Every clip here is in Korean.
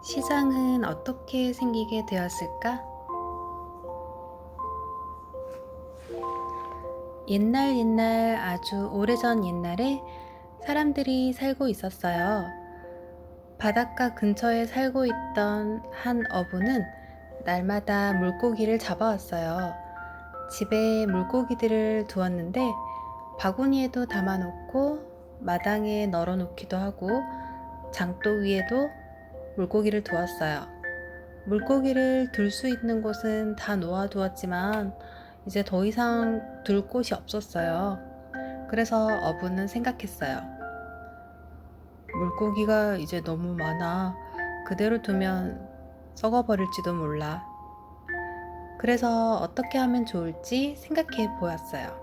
시장은 어떻게 생기게 되었을까? 옛날 아주 오래전 옛날에 사람들이 살고 있었어요. 바닷가 근처에 살고 있던 한 어부는 날마다 물고기를 잡아왔어요. 집에 물고기들을 두었는데 바구니에도 담아놓고 마당에 널어놓기도 하고 장독 위에도 물고기를 두었어요. 물고기를 둘 수 있는 곳은 다 놓아두었지만 이제 더 이상 둘 곳이 없었어요. 그래서 어부는 생각했어요. 물고기가 이제 너무 많아. 그대로 두면 썩어버릴지도 몰라. 그래서 어떻게 하면 좋을지 생각해 보았어요.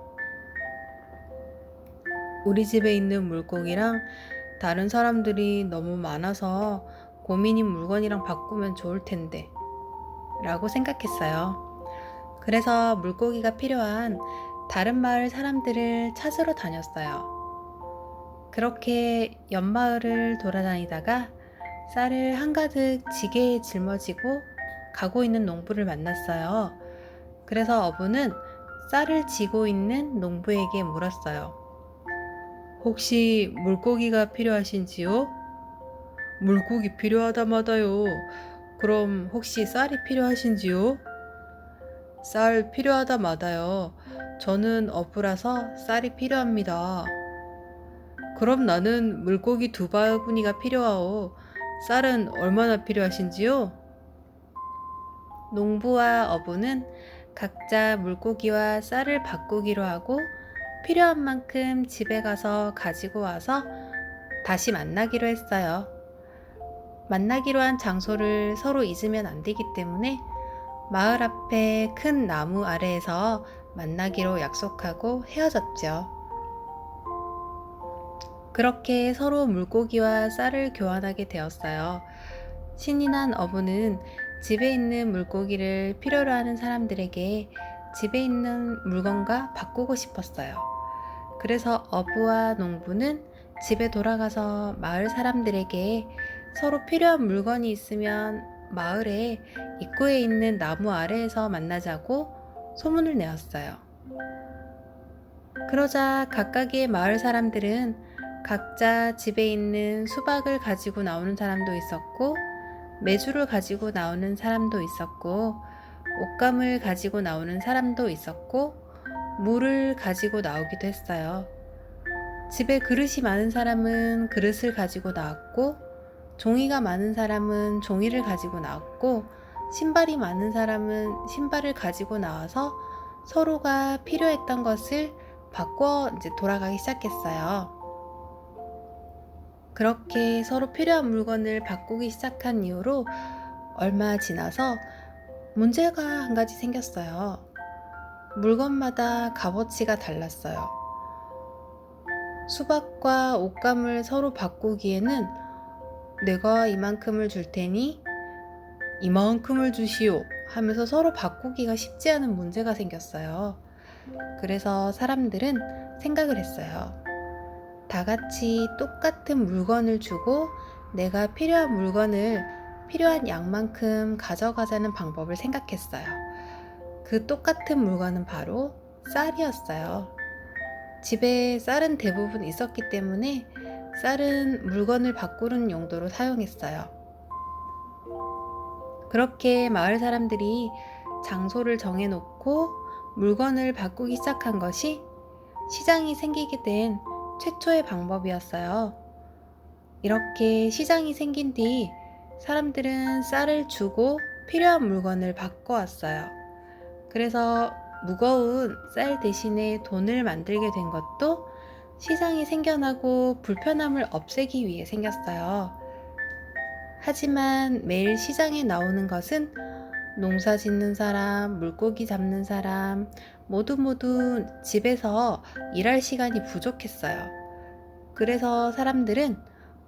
우리 집에 있는 물고기랑 다른 사람들이 너무 많아서 고민인 물건이랑 바꾸면 좋을 텐데 라고 생각했어요. 그래서 물고기가 필요한 다른 마을 사람들을 찾으러 다녔어요. 그렇게 옆마을을 돌아다니다가 쌀을 한가득 지게에 짊어지고 가고 있는 농부를 만났어요. 그래서 어부는 쌀을 지고 있는 농부에게 물었어요. 혹시 물고기가 필요하신지요? 물고기 필요하다마다요. 그럼 혹시 쌀이 필요하신지요? 쌀 필요하다마다요. 저는 어부라서 쌀이 필요합니다. 그럼 나는 물고기 2바구니가 필요하오. 쌀은 얼마나 필요하신지요? 농부와 어부는 각자 물고기와 쌀을 바꾸기로 하고 필요한 만큼 집에 가서 가지고 와서 다시 만나기로 했어요. 만나기로 한 장소를 서로 잊으면 안 되기 때문에 마을 앞에 큰 나무 아래에서 만나기로 약속하고 헤어졌죠. 그렇게 서로 물고기와 쌀을 교환하게 되었어요. 신이 난 어부는 집에 있는 물고기를 필요로 하는 사람들에게 집에 있는 물건과 바꾸고 싶었어요. 그래서 어부와 농부는 집에 돌아가서 마을 사람들에게 서로 필요한 물건이 있으면 마을의 입구에 있는 나무 아래에서 만나자고 소문을 내었어요. 그러자 각각의 마을 사람들은 각자 집에 있는 수박을 가지고 나오는 사람도 있었고, 메주를 가지고 나오는 사람도 있었고, 옷감을 가지고 나오는 사람도 있었고, 물을 가지고 나오기도 했어요. 집에 그릇이 많은 사람은 그릇을 가지고 나왔고, 종이가 많은 사람은 종이를 가지고 나왔고, 신발이 많은 사람은 신발을 가지고 나와서 서로가 필요했던 것을 바꿔 이제 돌아가기 시작했어요. 그렇게 서로 필요한 물건을 바꾸기 시작한 이후로 얼마 지나서 문제가 한 가지 생겼어요. 물건마다 값어치가 달랐어요. 수박과 옷감을 서로 바꾸기에는 내가 이만큼을 줄 테니 이만큼을 주시오 하면서 서로 바꾸기가 쉽지 않은 문제가 생겼어요. 그래서 사람들은 생각을 했어요. 다 같이 똑같은 물건을 주고 내가 필요한 물건을 필요한 양만큼 가져가자는 방법을 생각했어요. 그 똑같은 물건은 바로 쌀이었어요. 집에 쌀은 대부분 있었기 때문에 쌀은 물건을 바꾸는 용도로 사용했어요. 그렇게 마을 사람들이 장소를 정해놓고 물건을 바꾸기 시작한 것이 시장이 생기게 된 최초의 방법이었어요. 이렇게 시장이 생긴 뒤 사람들은 쌀을 주고 필요한 물건을 바꿔왔어요. 그래서 무거운 쌀 대신에 돈을 만들게 된 것도 시장이 생겨나고 불편함을 없애기 위해 생겼어요. 하지만 매일 시장에 나오는 것은 농사 짓는 사람, 물고기 잡는 사람, 모두 집에서 일할 시간이 부족했어요. 그래서 사람들은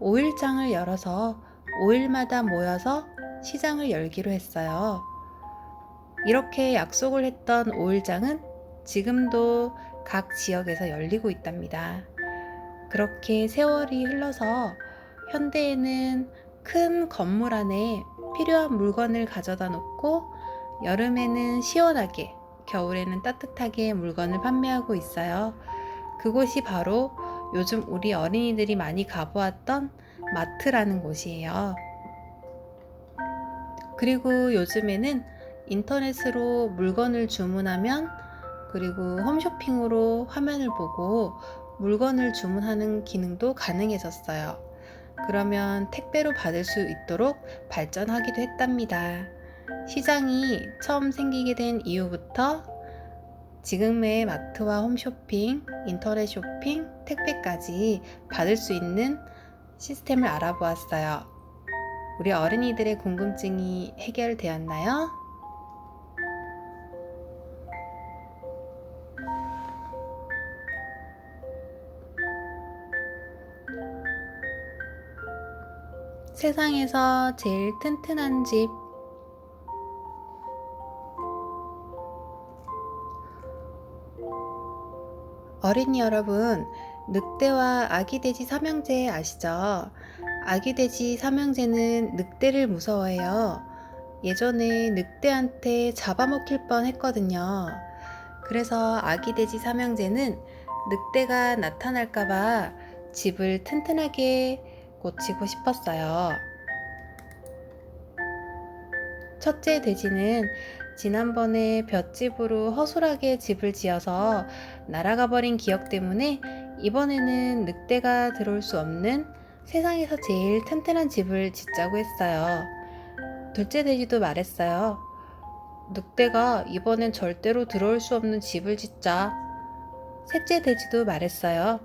5일장을 열어서 5일마다 모여서 시장을 열기로 했어요. 이렇게 약속을 했던 5일장은 지금도 각 지역에서 열리고 있답니다. 그렇게 세월이 흘러서 현대에는 큰 건물 안에 필요한 물건을 가져다 놓고 여름에는 시원하게, 겨울에는 따뜻하게 물건을 판매하고 있어요. 그곳이 바로 요즘 우리 어린이들이 많이 가보았던 마트라는 곳이에요. 그리고 요즘에는 인터넷으로 물건을 주문하면, 그리고 홈쇼핑으로 화면을 보고 물건을 주문하는 기능도 가능해졌어요. 그러면 택배로 받을 수 있도록 발전하기도 했답니다. 시장이 처음 생기게 된 이후부터 지금의 마트와 홈쇼핑, 인터넷 쇼핑, 택배까지 받을 수 있는 시스템을 알아보았어요. 우리 어린이들의 궁금증이 해결되었나요? 세상에서 제일 튼튼한 집. 어린이 여러분, 늑대와 아기 돼지 삼형제 아시죠? 아기 돼지 삼형제는 늑대를 무서워해요. 예전에 늑대한테 잡아먹힐 뻔 했거든요. 그래서 아기 돼지 삼형제는 늑대가 나타날까봐 집을 튼튼하게 고치고 싶었어요. 첫째 돼지는 지난번에 볏집으로 허술하게 집을 지어서 날아가 버린 기억 때문에 이번에는 늑대가 들어올 수 없는 세상에서 제일 튼튼한 집을 짓자고 했어요. 둘째 돼지도 말했어요. 늑대가 이번엔 절대로 들어올 수 없는 집을 짓자. 셋째 돼지도 말했어요.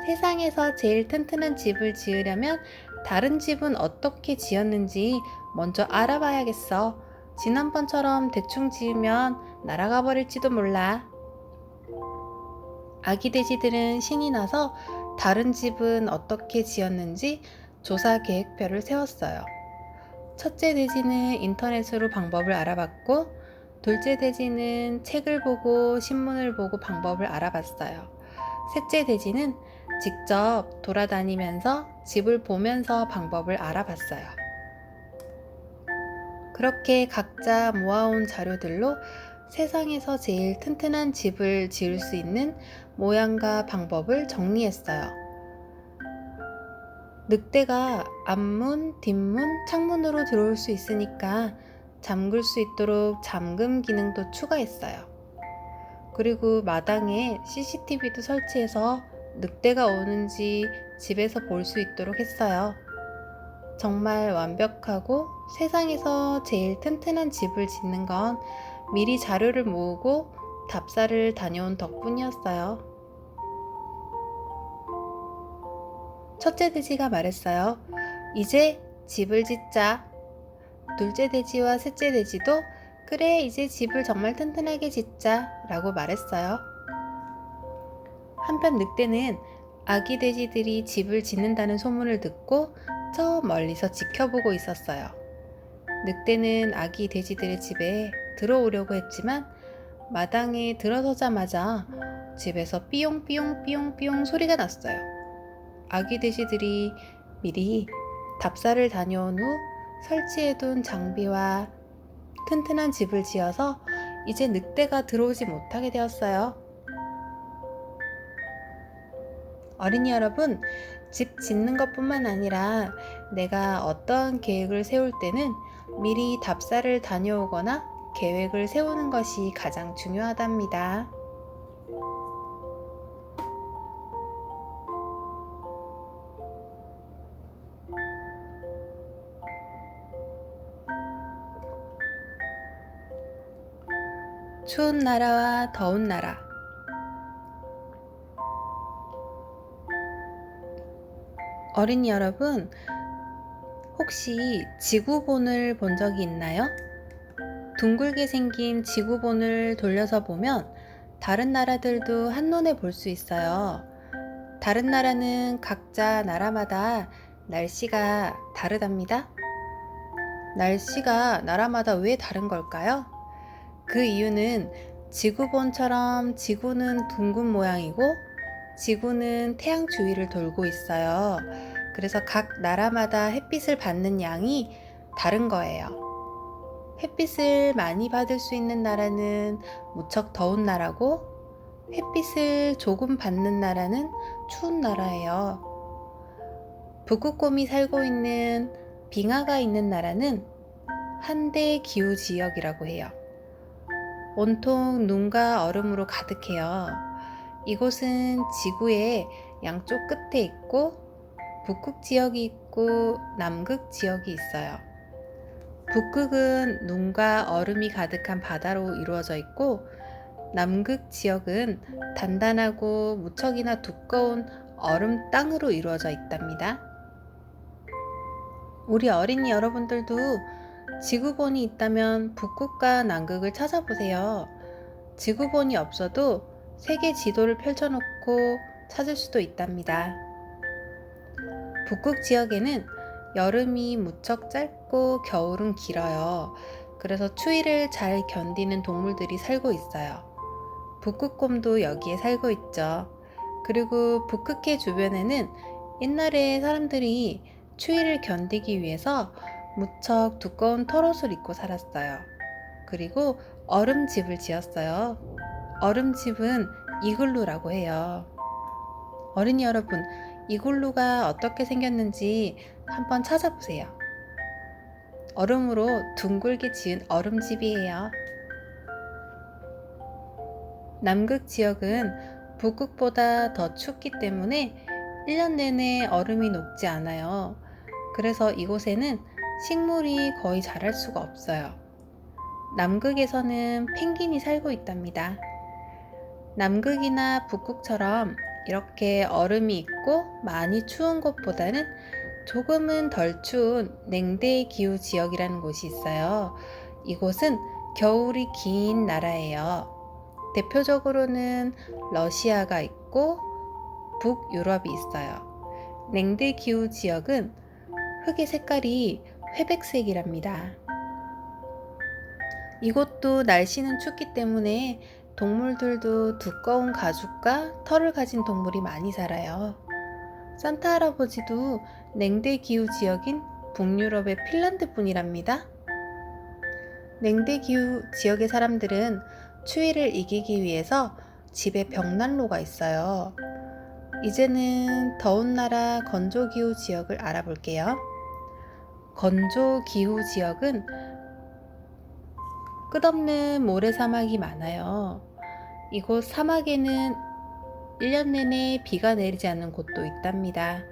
세상에서 제일 튼튼한 집을 지으려면 다른 집은 어떻게 지었는지 먼저 알아봐야겠어. 지난번처럼 대충 지으면 날아가 버릴지도 몰라. 아기 돼지들은 신이 나서 다른 집은 어떻게 지었는지 조사 계획표를 세웠어요. 첫째 돼지는 인터넷으로 방법을 알아봤고, 둘째 돼지는 책을 보고 신문을 보고 방법을 알아봤어요. 셋째 돼지는 직접 돌아다니면서 집을 보면서 방법을 알아봤어요. 그렇게 각자 모아온 자료들로 세상에서 제일 튼튼한 집을 지을 수 있는 모양과 방법을 정리했어요. 늑대가 앞문, 뒷문, 창문으로 들어올 수 있으니까 잠글 수 있도록 잠금 기능도 추가했어요. 그리고 마당에 CCTV도 설치해서 늑대가 오는지 집에서 볼 수 있도록 했어요. 정말 완벽하고 세상에서 제일 튼튼한 집을 짓는 건 미리 자료를 모으고 답사를 다녀온 덕분이었어요. 첫째 돼지가 말했어요. 이제 집을 짓자. 둘째 돼지와 셋째 돼지도 그래, 이제 집을 정말 튼튼하게 짓자 라고 말했어요. 한편 늑대는 아기 돼지들이 집을 짓는다는 소문을 듣고 저 멀리서 지켜보고 있었어요. 늑대는 아기 돼지들의 집에 들어오려고 했지만 마당에 들어서자마자 집에서 삐용삐용삐용삐용 소리가 났어요. 아기 돼지들이 미리 답사를 다녀온 후 설치해둔 장비와 튼튼한 집을 지어서 이제 늑대가 들어오지 못하게 되었어요. 어린이 여러분, 집 짓는 것뿐만 아니라 내가 어떤 계획을 세울 때는 미리 답사를 다녀오거나 계획을 세우는 것이 가장 중요하답니다. 추운 나라와 더운 나라. 어린이 여러분, 혹시 지구본을 본 적이 있나요? 둥글게 생긴 지구본을 돌려서 보면 다른 나라들도 한눈에 볼 수 있어요. 다른 나라는 각자 나라마다 날씨가 다르답니다. 날씨가 나라마다 왜 다른 걸까요? 그 이유는 지구본처럼 지구는 둥근 모양이고 지구는 태양 주위를 돌고 있어요. 그래서 각 나라마다 햇빛을 받는 양이 다른 거예요. 햇빛을 많이 받을 수 있는 나라는 무척 더운 나라고, 햇빛을 조금 받는 나라는 추운 나라예요. 북극곰이 살고 있는 빙하가 있는 나라는 한대 기후 지역이라고 해요. 온통 눈과 얼음으로 가득해요. 이곳은 지구의 양쪽 끝에 있고 북극 지역이 있고 남극 지역이 있어요. 북극은 눈과 얼음이 가득한 바다로 이루어져 있고 남극 지역은 단단하고 무척이나 두꺼운 얼음 땅으로 이루어져 있답니다. 우리 어린이 여러분들도 지구본이 있다면 북극과 남극을 찾아보세요. 지구본이 없어도 세계 지도를 펼쳐놓고 찾을 수도 있답니다. 북극 지역에는 여름이 무척 짧고 겨울은 길어요. 그래서 추위를 잘 견디는 동물들이 살고 있어요. 북극곰도 여기에 살고 있죠. 그리고 북극해 주변에는 옛날에 사람들이 추위를 견디기 위해서 무척 두꺼운 털옷을 입고 살았어요. 그리고 얼음집을 지었어요. 얼음집은 이글루라고 해요. 어린이 여러분, 이글루가 어떻게 생겼는지 한번 찾아보세요. 얼음으로 둥글게 지은 얼음집이에요. 남극 지역은 북극보다 더 춥기 때문에 1년 내내 얼음이 녹지 않아요. 그래서 이곳에는 식물이 거의 자랄 수가 없어요. 남극에서는 펭귄이 살고 있답니다. 남극이나 북극처럼 이렇게 얼음이 있고 많이 추운 곳보다는 조금은 덜 추운 냉대 기후 지역이라는 곳이 있어요. 이곳은 겨울이 긴 나라예요. 대표적으로는 러시아가 있고 북유럽이 있어요. 냉대 기후 지역은 흙의 색깔이 회백색이랍니다. 이곳도 날씨는 춥기 때문에 동물들도 두꺼운 가죽과 털을 가진 동물이 많이 살아요. 산타 할아버지도 냉대 기후 지역인 북유럽의 핀란드 분이랍니다. 냉대 기후 지역의 사람들은 추위를 이기기 위해서 집에 벽난로가 있어요. 이제는 더운 나라 건조 기후 지역을 알아볼게요. 건조 기후 지역은 끝없는 모래사막이 많아요. 이곳 사막에는 1년 내내 비가 내리지 않는 곳도 있답니다.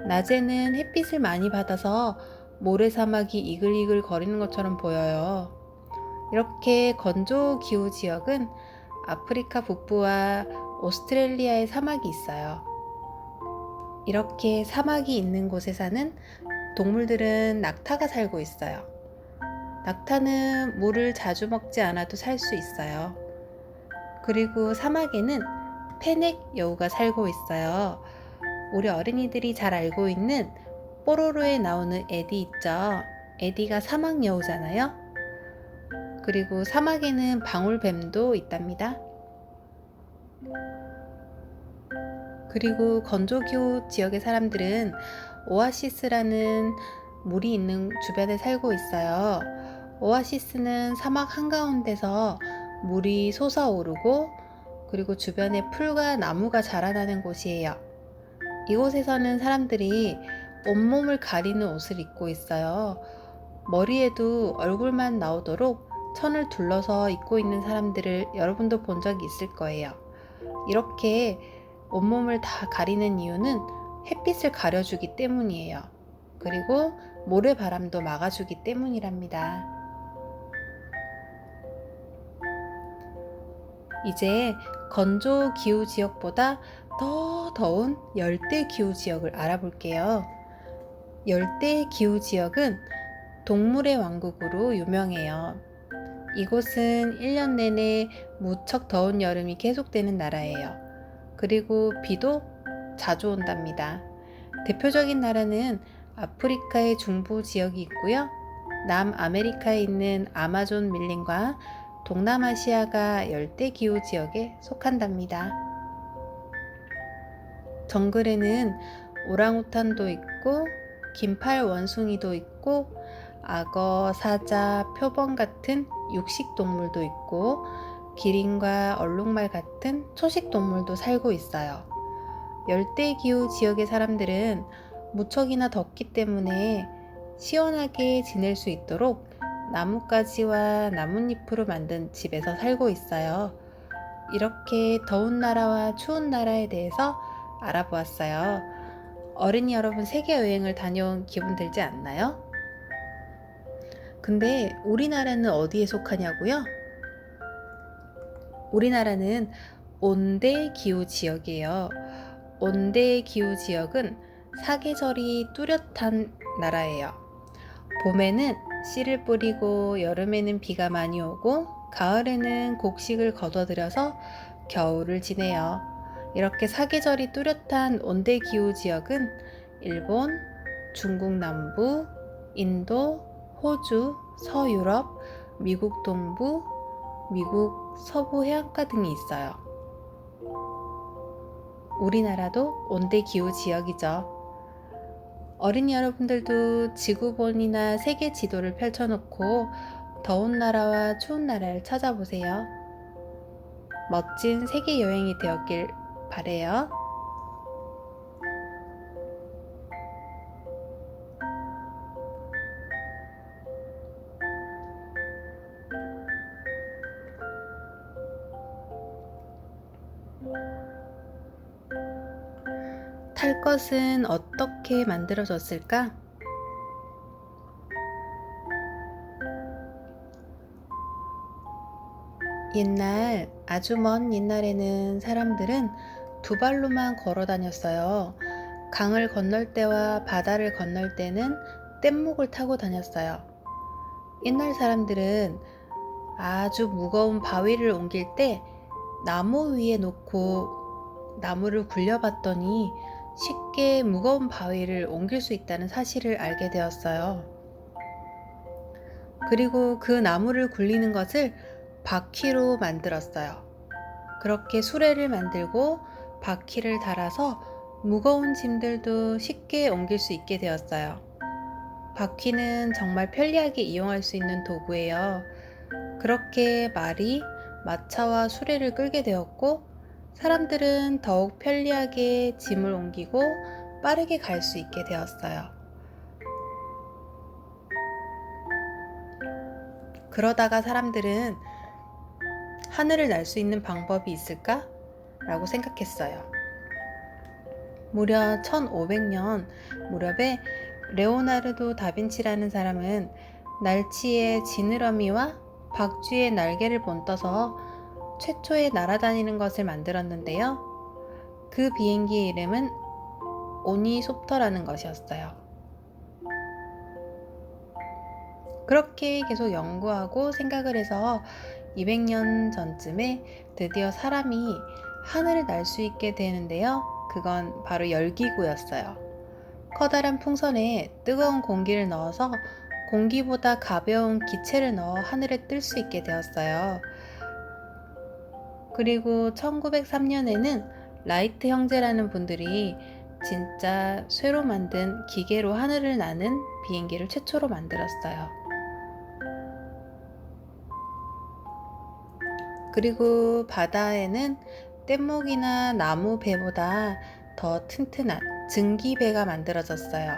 낮에는 햇빛을 많이 받아서 모래사막이 이글이글 거리는 것처럼 보여요. 이렇게 건조 기후 지역은 아프리카 북부와 오스트레일리아의 사막이 있어요. 이렇게 사막이 있는 곳에 사는 동물들은 낙타가 살고 있어요. 낙타는 물을 자주 먹지 않아도 살 수 있어요. 그리고 사막에는 페넥 여우가 살고 있어요. 우리 어린이들이 잘 알고 있는 뽀로로에 나오는 에디 있죠? 에디가 사막 여우잖아요. 그리고 사막에는 방울뱀도 있답니다. 그리고 건조기후 지역의 사람들은 오아시스라는 물이 있는 주변에 살고 있어요. 오아시스는 사막 한가운데서 물이 솟아오르고 그리고 주변에 풀과 나무가 자라나는 곳이에요. 이곳에서는 사람들이 온몸을 가리는 옷을 입고 있어요. 머리에도 얼굴만 나오도록 천을 둘러서 입고 있는 사람들을 여러분도 본 적이 있을 거예요. 이렇게 온몸을 다 가리는 이유는 햇빛을 가려주기 때문이에요. 그리고 모래바람도 막아주기 때문이랍니다. 이제 건조 기후 지역보다 더 더운 열대 기후 지역을 알아볼게요. 열대 기후 지역은 동물의 왕국으로 유명해요. 이곳은 1년 내내 무척 더운 여름이 계속되는 나라예요. 그리고 비도 자주 온답니다. 대표적인 나라는 아프리카의 중부 지역이 있고요. 남아메리카에 있는 아마존 밀림과 동남아시아가 열대기후 지역에 속한답니다. 정글에는 오랑우탄도 있고 긴팔 원숭이도 있고 악어, 사자, 표범 같은 육식 동물도 있고 기린과 얼룩말 같은 초식 동물도 살고 있어요. 열대기후 지역의 사람들은 무척이나 덥기 때문에 시원하게 지낼 수 있도록 나뭇가지와 나뭇잎으로 만든 집에서 살고 있어요. 이렇게 더운 나라와 추운 나라에 대해서 알아보았어요. 어린이 여러분, 세계 여행을 다녀온 기분 들지 않나요? 근데 우리나라는 어디에 속하냐고요? 우리나라는 온대 기후 지역이에요. 온대 기후 지역은 사계절이 뚜렷한 나라예요. 봄에는 씨를 뿌리고 여름에는 비가 많이 오고 가을에는 곡식을 거둬들여서 겨울을 지내요. 이렇게 사계절이 뚜렷한 온대 기후 지역은 일본, 중국 남부, 인도, 호주, 서유럽, 미국 동부, 미국 서부 해안가 등이 있어요. 우리나라도 온대 기후 지역이죠. 어린이 여러분들도 지구본이나 세계 지도를 펼쳐놓고 더운 나라와 추운 나라를 찾아보세요. 멋진 세계 여행이 되었길 바래요. 탈 것은 어떻게 만들어졌을까? 옛날, 아주 먼 옛날에는 사람들은 두 발로만 걸어 다녔어요. 강을 건널 때와 바다를 건널 때는 뗏목을 타고 다녔어요. 옛날 사람들은 아주 무거운 바위를 옮길 때 나무 위에 놓고 나무를 굴려봤더니 쉽게 무거운 바위를 옮길 수 있다는 사실을 알게 되었어요. 그리고 그 나무를 굴리는 것을 바퀴로 만들었어요. 그렇게 수레를 만들고 바퀴를 달아서 무거운 짐들도 쉽게 옮길 수 있게 되었어요. 바퀴는 정말 편리하게 이용할 수 있는 도구예요. 그렇게 말이 마차와 수레를 끌게 되었고, 사람들은 더욱 편리하게 짐을 옮기고 빠르게 갈 수 있게 되었어요. 그러다가 사람들은 하늘을 날 수 있는 방법이 있을까? 라고 생각했어요. 무려 1500년 무렵에 레오나르도 다빈치라는 사람은 날치의 지느러미와 박쥐의 날개를 본떠서 최초의 날아다니는 것을 만들었는데요. 그 비행기의 이름은 오니소프터라는 것이었어요. 그렇게 계속 연구하고 생각을 해서 200년 전쯤에 드디어 사람이 하늘을 날 수 있게 되는데요. 그건 바로 열기구였어요. 커다란 풍선에 뜨거운 공기를 넣어서 공기보다 가벼운 기체를 넣어 하늘에 뜰 수 있게 되었어요. 그리고 1903년에는 라이트 형제라는 분들이 진짜 쇠로 만든 기계로 하늘을 나는 비행기를 최초로 만들었어요. 그리고 바다에는 뗏목이나 나무 배보다 더 튼튼한 증기배가 만들어졌어요.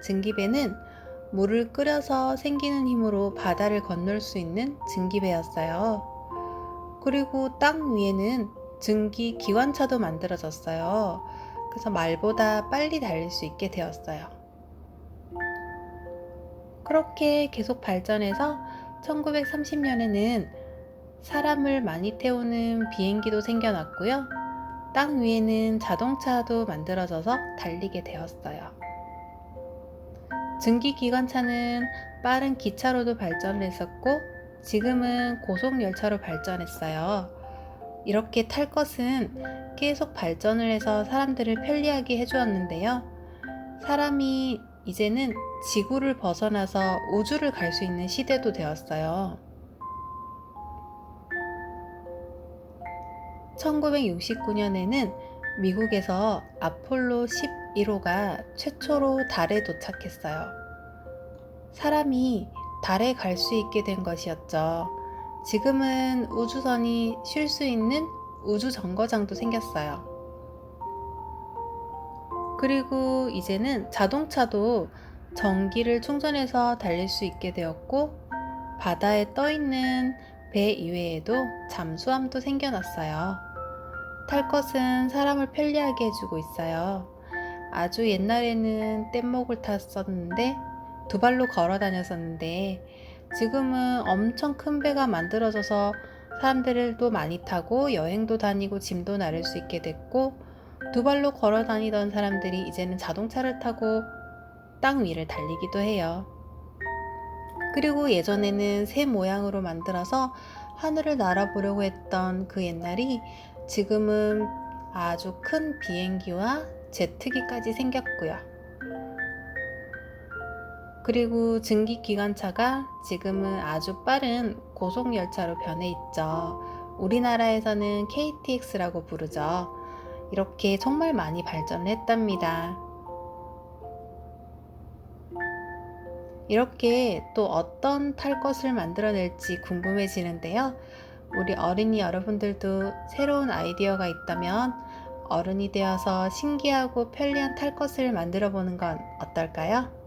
증기배는 물을 끓여서 생기는 힘으로 바다를 건널 수 있는 증기배였어요. 그리고 땅 위에는 증기 기관차도 만들어졌어요. 그래서 말보다 빨리 달릴 수 있게 되었어요. 그렇게 계속 발전해서 1930년에는 사람을 많이 태우는 비행기도 생겨났고요. 땅 위에는 자동차도 만들어져서 달리게 되었어요. 증기기관차는 빠른 기차로도 발전을 했었고, 지금은 고속열차로 발전했어요. 이렇게 탈 것은 계속 발전을 해서 사람들을 편리하게 해주었는데요. 사람이 이제는 지구를 벗어나서 우주를 갈 수 있는 시대도 되었어요. 1969년에는 미국에서 아폴로 11호가 최초로 달에 도착했어요. 사람이 달에 갈 수 있게 된 것이었죠. 지금은 우주선이 쉴 수 있는 우주 정거장도 생겼어요. 그리고 이제는 자동차도 전기를 충전해서 달릴 수 있게 되었고, 바다에 떠 있는 배 이외에도 잠수함도 생겨났어요. 탈 것은 사람을 편리하게 해주고 있어요. 아주 옛날에는 뗏목을 탔었는데, 두 발로 걸어 다녔었는데, 지금은 엄청 큰 배가 만들어져서 사람들도 많이 타고 여행도 다니고 짐도 나를 수 있게 됐고, 두 발로 걸어 다니던 사람들이 이제는 자동차를 타고 땅 위를 달리기도 해요. 그리고 예전에는 새 모양으로 만들어서 하늘을 날아보려고 했던 그 옛날이 지금은 아주 큰 비행기와 제트기까지 생겼고요. 그리고 증기기관차가 지금은 아주 빠른 고속열차로 변해 있죠. 우리나라에서는 KTX라고 부르죠. 이렇게 정말 많이 발전을 했답니다. 이렇게 또 어떤 탈 것을 만들어낼지 궁금해지는데요. 우리 어린이 여러분들도 새로운 아이디어가 있다면 어른이 되어서 신기하고 편리한 탈 것을 만들어 보는 건 어떨까요?